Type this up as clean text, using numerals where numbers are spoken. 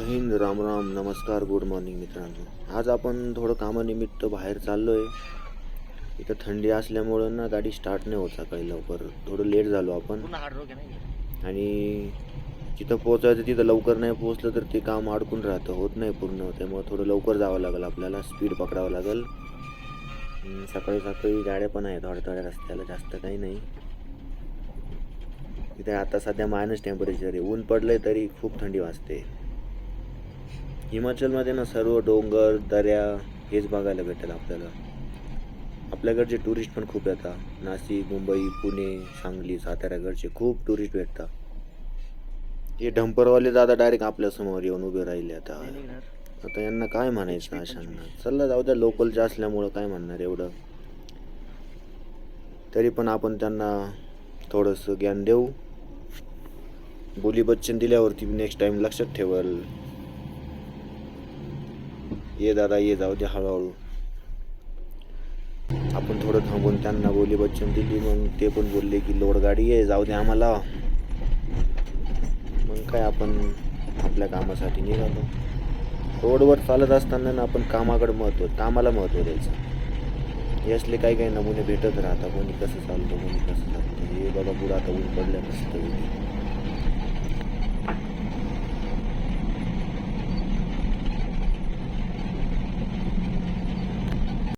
जय हिंद, राम राम, नमस्कार, good morning मित्रांनो. आज आपण थोडं कामानिमित्त बाहेर चाललो आहे. इथं थंडी असल्यामुळं ना गाडी स्टार्ट नाही होत सकाळी लवकर. थोडं लेट झालो आपण आणि जिथं पोचायचं तिथं लवकर नाही पोचलं तर ते काम अडकून राहतं, होत नाही पूर्ण. त्यामुळं थोडं लवकर जावं लागेल आपल्याला, स्पीड पकडावं लागेल. सकाळी सकाळी गाड्या पण आहेत थोड्या थोड्या रस्त्याला, जास्त काही नाही. इथे आता सध्या मायनस टेम्परेचर आहे, ऊन पडलंय तरी खूप थंडी वाजते. हिमाचलमध्ये ना सर्व डोंगर दऱ्या हेच बघायला भेटेल आपल्याला. आपल्याकडचे टुरिस्ट पण खूप येतात. नाशिक, मुंबई, पुणे, सांगली, साताऱ्याकडचे खूप टुरिस्ट भेटतात. हे डंपरवाले दादा डायरेक्ट आपल्यासमोर येऊन उभे राहिले. आता यांना काय म्हणायचं अशांना. चला जाऊ द्या, लोकलचे असल्यामुळं काय म्हणणार एवढं. तरी पण आपण त्यांना थोडंसं ज्ञान देऊ. बोली बच्चन दिल्यावरती नेक्स्ट टाइम लक्षात ठेवल. ये दादा ये, जाऊ दे हळूहळू. आपण थोडं थांबून त्यांना बोली बच्चन दिली. मग ते पण बोलले की लोड गाडी आहे, जाऊ दे आम्हाला. मग काय आपण आपल्या कामासाठी निघालो. रोडवर चालत असताना ना आपण कामाला महत्त्व द्यायचं. हे असले काही काही नमुने भेटत राहतात. कोणी कसं चालतं, कोणी कसं चालतं. हे बघा पुढं आता ऊन पडलं मस्त.